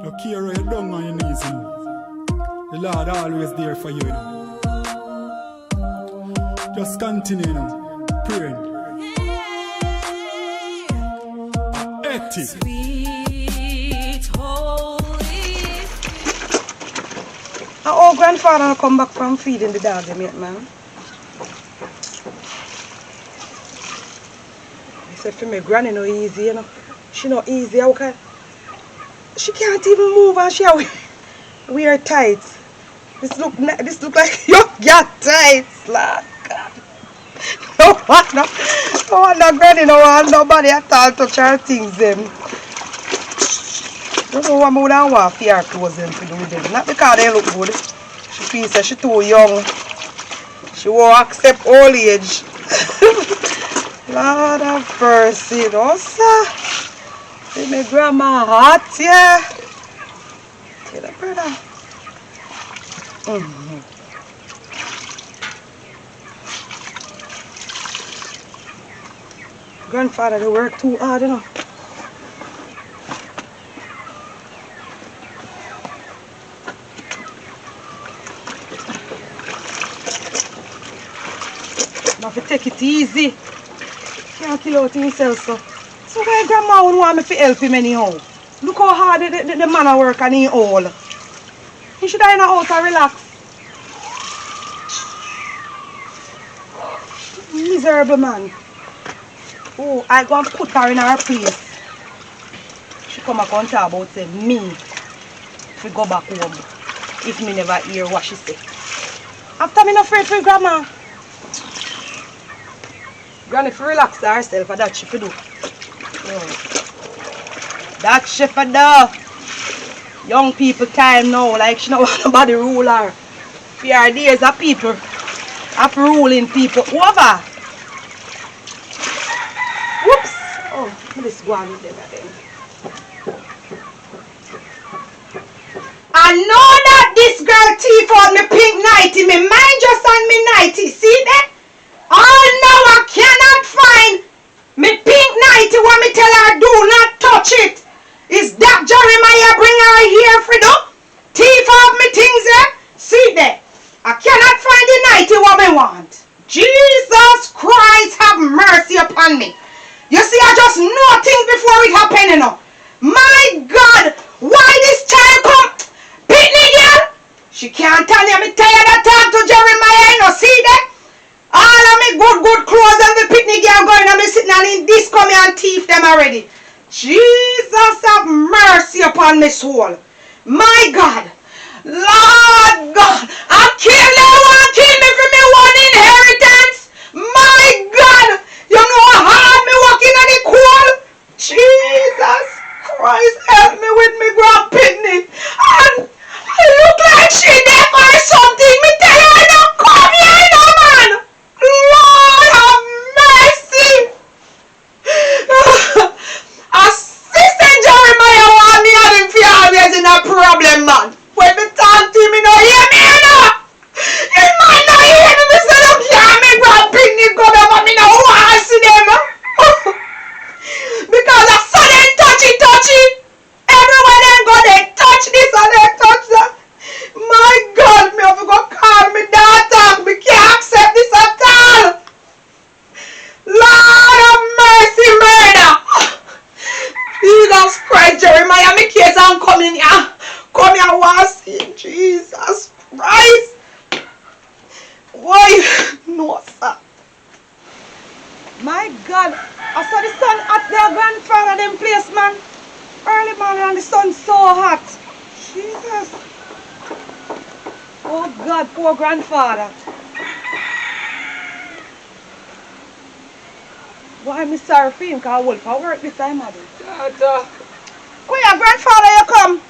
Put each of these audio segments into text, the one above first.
No care where you're down on your knees, you know. The Lord always there for you, you know. Just continue, you know, praying. Sweet holy. Oh, grandfather come back from feeding the dog, mate, man. I said for me, granny no easy, you know. She no easy, okay? She can't even move and she wear tights. This look like you got tights, Lord God. No wonder granny no want nobody at all touch her things them. Don't know what more than want for her clothes them to do with them. Not because they look good. She feels that she too young. She won't accept old age. Lord have mercy, no sir. See my grandma hot, yeah. See the brother. Grandfather, they work too hard, you know. Now, if you take it easy, can't kill out himself, so. So why grandma would want me to help him anyhow? Look how hard the man a work and he all. He should have in a house and relax. Miserable man. Oh, I go and put her in her place. She come back and talk about say me if we go back home. If me never hear what she say. After me not afraid for grandma. Granny for relax herself and that she for do. That she for do. Young people time now, like she don't want nobody rule her. For her days of people of ruling people over. Whoops! Oh, let's go on with them again. I know that this girl thief out me pink nightie. Me mind just on me nightie. See that? Oh no, I cannot find me pink nightie when me tell her do not touch it. Is that Jeremiah bring her here for do? Thief out me things there? See there? I cannot find the nightie what me want. Jesus Christ have mercy upon me. You see, I just know things before it happen, you know. My God, why this child come? Pitney girl? She can't tell you, me tired of talk to Jeremiah, you know, see that? All of me good clothes and the pitney girl going and me sitting and in this come here and thief them already. Jesus have mercy upon my soul. My God. Lord God. I kill them one kill me for me one inheritance. My God. You know how hard me walking on the cold? Jesus Christ, help me with me grand pitney. And I look like she deaf or something. Me tell her I don't come here, you know, man. Lord have mercy. Assistant Jeremiah want me and him for always in a problem, man. When me talk to him, he don't hear me, you know. He might not hear me, me say, look here, me grand pitney come over, me no want to see them. Because I saw them touchy. Everywhere they go, they touch this and they touch that. My God, me have to go call me daughter. Me can't accept this at all. Lord of mercy, murder. Jesus Christ, Jeremiah, me case I'm coming here. Come here, want to see Jesus Christ. Why? No, sir. My God, I saw the sun at their grandfather them place, man. Early morning and the sun so hot. Jesus. Oh God, poor grandfather. Why am I sorry for him? Because I will for work this time, madam. Tata. Where your grandfather you come?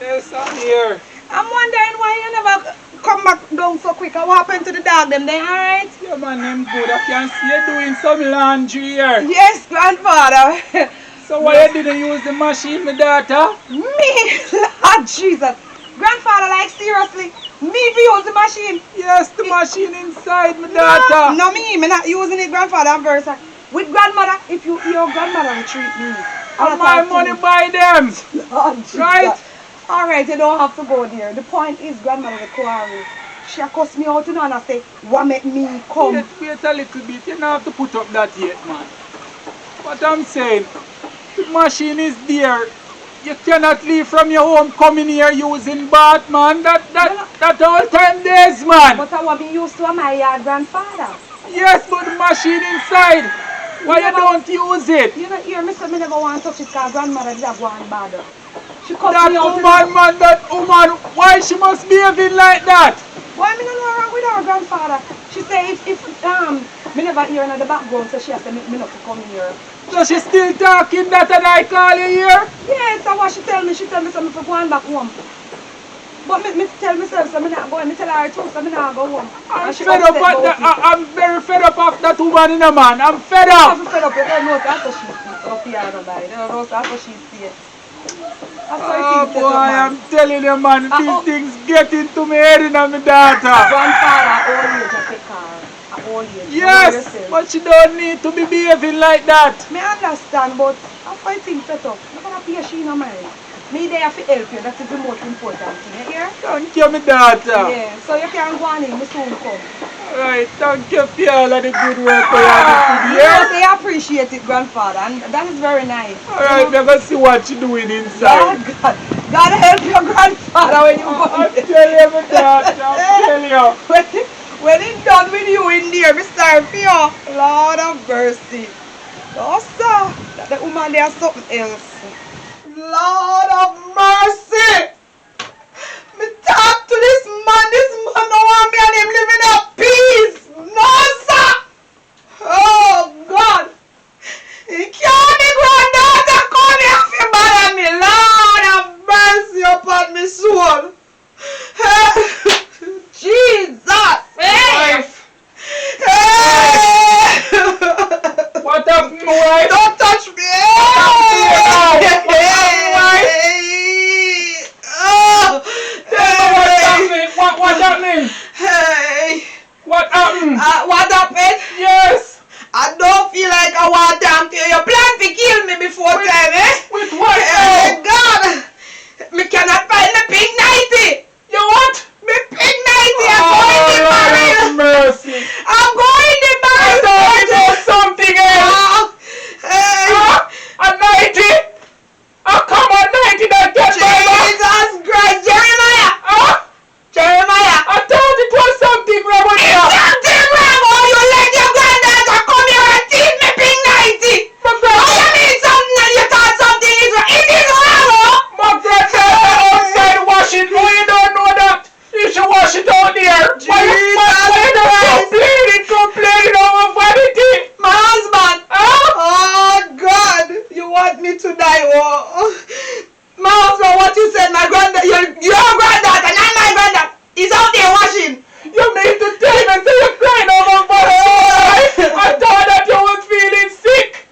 Yes, I'm here. I'm wondering why you never come back down so quick. What happened to the dog? Them they alright? Yeah, man, them good. I can see you doing some laundry here. Yes, grandfather. So why you didn't use the machine, my daughter? Me? Lord Jesus. Grandfather, like seriously? Me if you use the machine? Yes, the machine inside, my daughter. No, me not using it, grandfather. I'm very sorry. With grandmother, if your grandmother will treat me. And my money buy them. Lord Jesus. Right? Alright, you don't have to go there. The point is, grandmother the quarry. She cussed me out, you know, and I say, what make me come? Wait a little bit. You don't have to put up that yet, man. What I'm saying, the machine is there. You cannot leave from your home coming here using bath, man. That all time days, man. But I want me used to my grandfather. Yes, but the machine inside. Why you don't use it? You know, hear me say me never want to touch it because grandmother did go and bother. She cussed That me out. woman, man, that woman, why she must behaving like that? Why me not know wrong with her grandfather? She say if me never hear in the background, so she has to make me not to come here. So she still talking that and I call you here? Yes, that's what she tell me. She tell me something for going back home. But me tell myself so me not going. Me tell her too so me not go home. I'm fed up with that. I'm very fed up of that woman in a man. I'm fed up. I'm fed up. You don't know that's what she sees up here nobody. You don't know that's what she sees. Oh boy, I'm telling you, man, these things get into my head and my daughter. Grandfather, old age, I take her. Old age. Yes, but she don't need to be behaving like that. Me understand, but I'm fighting set up. I'm gonna pay she no mind. Me there to help you. That is the most important thing. You hear? Thank you, my daughter. Yeah. So you can go on in. Me soon come. Alright, thank you for all of the good work you have to do. Yes, I appreciate it, grandfather, and that is very nice. Alright, we're going to see what you're doing inside. God help your grandfather when you go I'm telling you, my daughter, I'm telling you. When it's done with you in there, me start for you. Lord of mercy. No, sir. That woman there is something else. Lord of mercy. Me talk to this man don't want me and him living in peace. No, sir. Oh, God. He can't be granddaughter come here for bother me. Lord have mercy upon me soul. Jesus. Hey. Hey. What up, my wife? Don't touch me. What happened? Hey. What happened? What happened? Yes. I don't feel like I want to talk to you. You plan to kill me before time, eh? With what? Oh, God. Me cannot find my pink 90. You what? Me pink 90. I'm going in the barrel. Have mercy. I'm going in the barrel. I thought it was something else. Hey. A 90? Come on, 90 that gets Jesus Christ. Jeremiah. Jeremiah. I thought it was something wrong with you. It's something wrong. Oh, you let your granddaughter come here and teach me pink 90. My Oh, you mean something and you thought something is wrong. It is wrong, oh. My granddaughter outside washing. No, you don't know that. You should wash it out there. Why you complaining over vanity? My husband. Oh, God. You want me to die, oh. My husband, what you said, my granddaughter, your granddaughter, not my granddaughter, is out there washing. You mean to tell me that you're crying over vanity? I thought that you was feeling sick.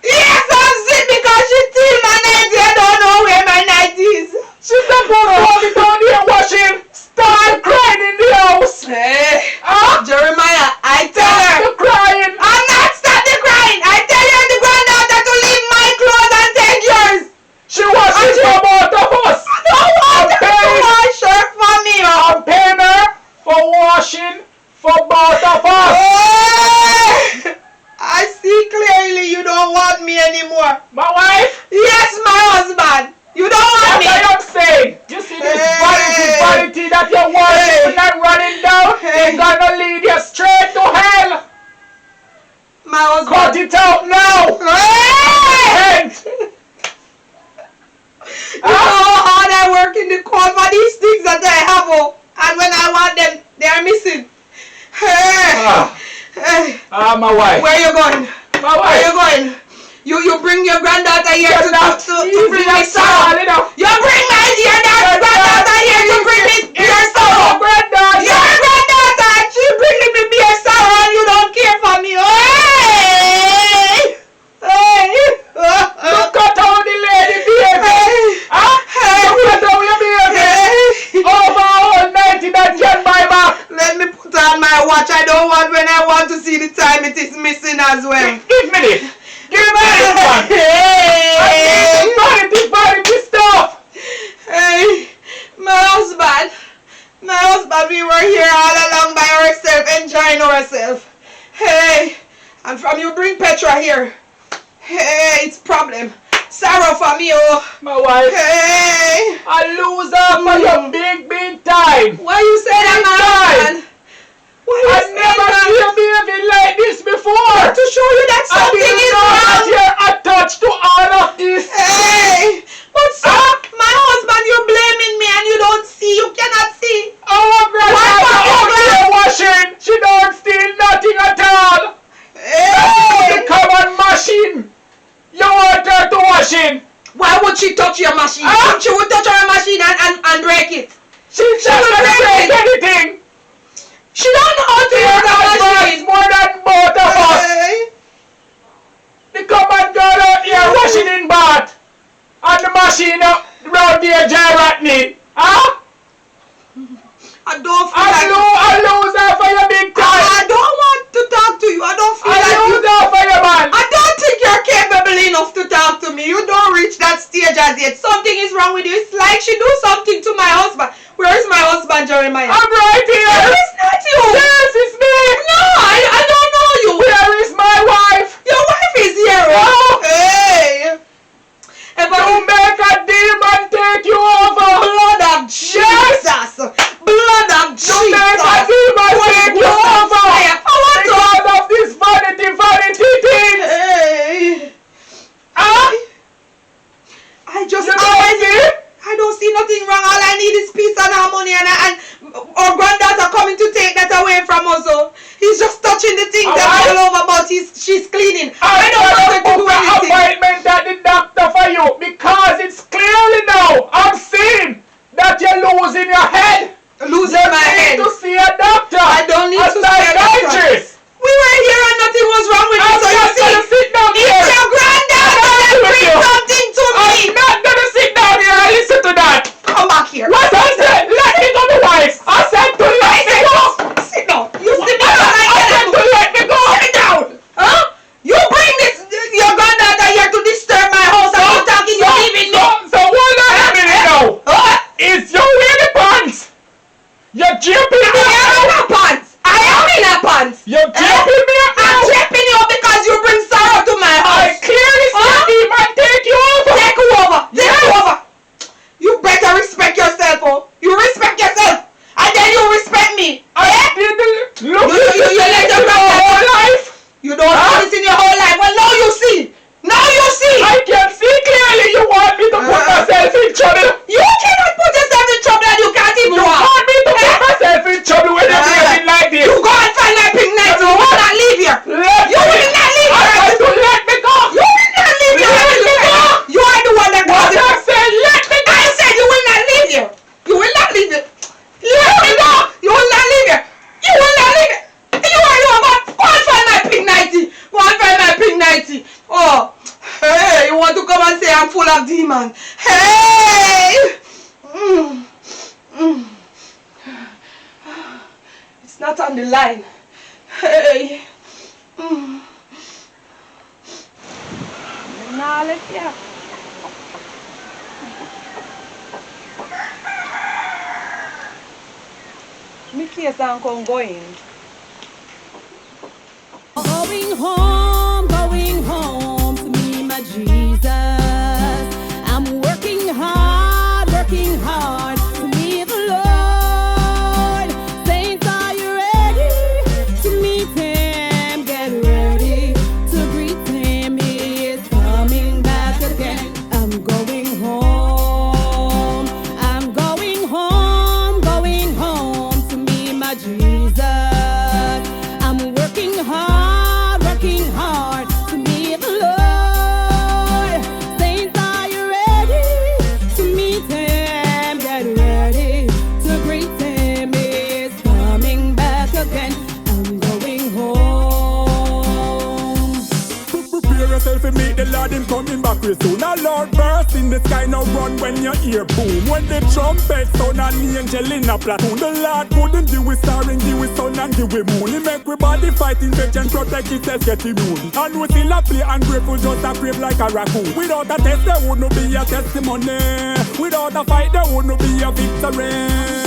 Yes, I'm sick because she steal my 90. I don't know where my 90 is. She's supposed to be down here washing. Start crying in the house. Hey, Jeremiah, I tell her. Stop crying. I'm not stopping crying. I tell her the granddaughter to leave my clothes and take yours. She washes for both of us. I don't want her to wash her for me. I'm paying her for washing for both of us. Hey, I see clearly you don't want me anymore. My wife? Yes, my husband. You don't want me. That's what I'm saying. You see this vanity that you're washing and running down? It's gonna lead you straight to hell. My husband. Cut it out now. Hey! Repent. You know how hard I work in the court for these things that I have, oh, and when I want them, they are missing. Hey! Hey! My wife. Where you going? My wife. Where you going? You bring your granddaughter here to bring me sorrow. You bring my dear granddaughter here to bring me beer sorrow. Your granddaughter, she bring me beer sorrow and you don't care for me. Hey! Hey! Look at how the lady behaving. Look at how you behaving. Over all 90 that can buy back. Let me put on my watch. I don't want when I want to see the time it is missing as well. Give me this. Give me this one. Hey! Vanity stuff. Hey! I know herself. Hey, and from you bring Petra here. Hey, it's problem. Sorrow for me, oh. My wife. Hey. I lose her for your big time. Why you say that, my husband? Why you I say never that? seen you behaving like this before. To show you that something is wrong. You're attached to all of this. Hey, but sir, my husband, you're blaming me and you don't see. You cannot see. Our grandmother out there washing. She don't steal nothing at all. Hey. The common machine. You want her to wash in. Why would she touch your machine? She would touch her machine and break it. She just doesn't break anything. She don't know how to use the machine. More than both of us. Hey. The common girl out here washing in bath. And the machine around there Jamrock need. Huh? I don't feel I lose her for your big time. I don't want to talk to you. I don't feel I lose her for your man. I don't think you're capable enough to talk to me. You don't reach that stage as yet. Something is wrong with you. It's like she do something to my husband. Where is my husband, Jeremiah? I'm right here. It's not you. Yes, it's me. No, I don't know you. Where is my wife? Your wife is here. Oh. Hey. You make a demon take you over. Blood of Jesus. Blood of Jesus. You make a demon take you over. Because of this vanity thing. Hey. I don't see nothing wrong. All I need is peace and harmony, and our granddaughter coming to take that away from us. So he's just touching the things that all over, but she's cleaning. I don't want to do anything. Appointment at the doctor for you because it's clearly now I'm seeing that you're losing your head. Losing my head. You need to see a doctor. I don't need to see a doctor. We were here and nothing was wrong with me. So you see, sit down here. it's your granddaughter that brings something to me. I'm not gonna sit down here and listen to that. Come back here. What I said? Let me go, the wife. I said to let me go. Sit down. You sit down. I said to let me go. Sit down. Huh? You bring your granddaughter here to disturb my house and you're talking, you're leaving me. So hold on a minute now. Is your wearing pants? You're jumping me. I am in a pants. I am in a pants. You're jumping me up. I'm jumping you because you bring sorrow to my house. I clearly see demon take you over. Take you over. Take you over. You better respect yourself, oh. You respect yourself. And then you respect me. I didn't look You let your whole life. You don't see this in your whole life. Well, now you see. Now you see. I can see clearly you want me to put myself in trouble. You cannot put yourself in trouble and you can't even You walk. want me to put myself in trouble when you're behaving like this. You go and find my pink night. You will not leave here. You will not leave here. I said to let me go. You will not leave here. Let me go. You are the one that What caused it. I said, let me go. I said you will not leave here. You will not leave it. Let me go. You will not leave here. You will not leave it. You are the one. Go and find my pink nightie. Go and find my pink nightie. Oh. Hey, you want to come and say I'm full of demons? Hey! It's not on the line. Hey! Nah, let's yeah. Me case I'm going. Going home to me, my Jesus. I'm working hard to meet the Lord. Saints, are you ready to meet Him? Get ready to greet Him. He is coming back again. I'm going home. I'm going home to me, my Jesus. I'm working hard to meet the Lord. Saints, are you ready to meet Him? Get ready to greet Him. He is coming back again. I'm going home. Prepare yourself to meet the Lord, Him coming back real soon. A Lord burst in the sky, now run when you hear boom. When the trumpet sound and the angel in a platoon, the Lord couldn't give with star and give with sun and give with moon. He make everybody fight infection, protect himself, get immune. And we still a play ungrateful, just a crave like a raccoon. Without a test, there would not be a testimony. Without a fight, there would not be a victory.